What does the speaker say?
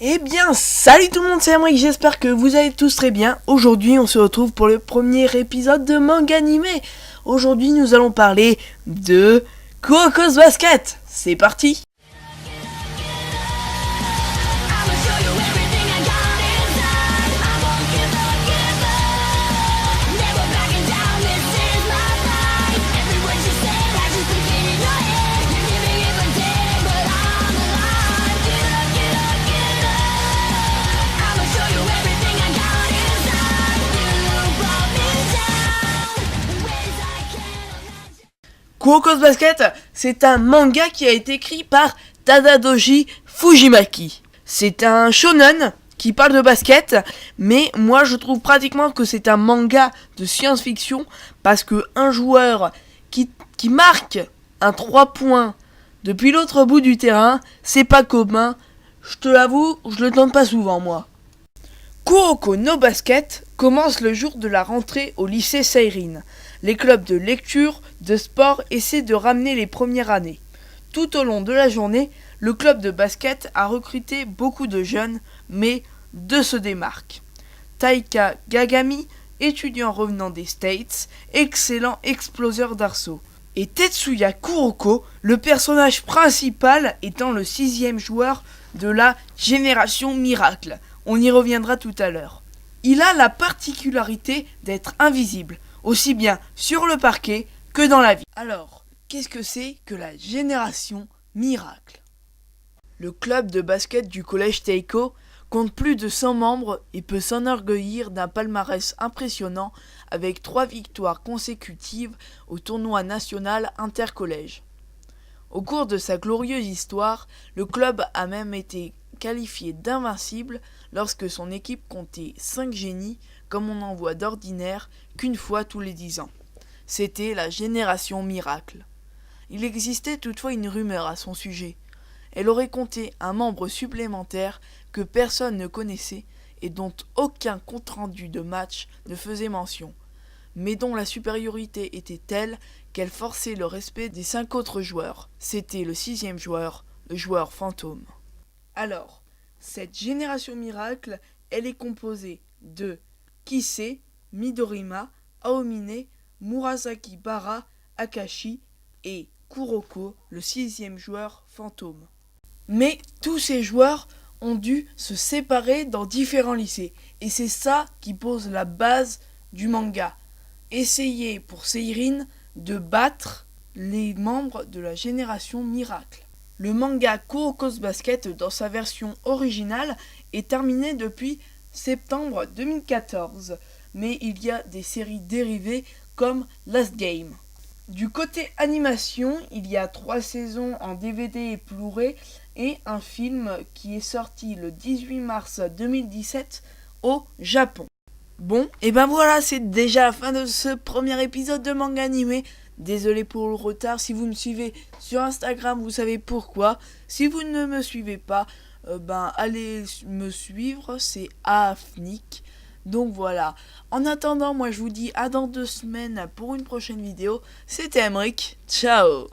Eh bien, salut tout le monde, c'est Emric, j'espère que vous allez tous très bien. Aujourd'hui, on se retrouve pour le premier épisode de Manga Animé. Aujourd'hui, nous allons parler de Kuroko's Basket. C'est parti. Kuroko's Basket, c'est un manga qui a été écrit par Tadadoji Fujimaki. C'est un shonen qui parle de basket, mais moi je trouve pratiquement que c'est un manga de science-fiction parce que un joueur qui marque un 3 points depuis l'autre bout du terrain, c'est pas commun. Je te l'avoue, je le tente pas souvent moi. Kuroko no Basket commence le jour de la rentrée au lycée Seirin. Les clubs de lecture, de sport essaient de ramener les premières années. Tout au long de la journée, le club de basket a recruté beaucoup de jeunes, mais deux se démarquent. Taika Gagami, étudiant revenant des States, excellent exploseur d'arceaux. Et Tetsuya Kuroko, le personnage principal étant le 6e joueur de la Génération Miracle. On y reviendra tout à l'heure. Il a la particularité d'être invisible, aussi bien sur le parquet que dans la vie. Alors, qu'est-ce que c'est que la Génération Miracle ? Le club de basket du collège Teiko compte plus de 100 membres et peut s'enorgueillir d'un palmarès impressionnant avec 3 victoires consécutives au tournoi national intercollège. Au cours de sa glorieuse histoire, le club a même été qualifié d'invincible lorsque son équipe comptait 5 génies comme on en voit d'ordinaire qu'une fois tous les 10 ans. C'était la Génération Miracle. Il existait toutefois une rumeur à son sujet. Elle aurait compté un membre supplémentaire que personne ne connaissait et dont aucun compte-rendu de match ne faisait mention, mais dont la supériorité était telle qu'elle forçait le respect des 5 autres joueurs. C'était le 6e joueur, le joueur fantôme. Alors, cette Génération Miracle, elle est composée de Kisei, Midorima, Aomine, Murasaki Bara, Akashi et Kuroko, le 6e joueur fantôme. Mais tous ces joueurs ont dû se séparer dans différents lycées, et c'est ça qui pose la base du manga. Essayer pour Seirin de battre les membres de la Génération Miracle. Le manga Kuroko's Basket, dans sa version originale, est terminé depuis septembre 2014, mais il y a des séries dérivées comme Last Game. Du côté animation, il y a 3 saisons en DVD et Blu-ray et un film qui est sorti le 18 mars 2017 au Japon. Bon, et ben voilà, c'est déjà la fin de ce premier épisode de Manga Animé. Désolé pour le retard, si vous me suivez sur Instagram, vous savez pourquoi. Si vous ne me suivez pas, allez me suivre, c'est Afnik. Donc voilà. En attendant, moi je vous dis à dans 2 semaines pour une prochaine vidéo. C'était Emric. Ciao.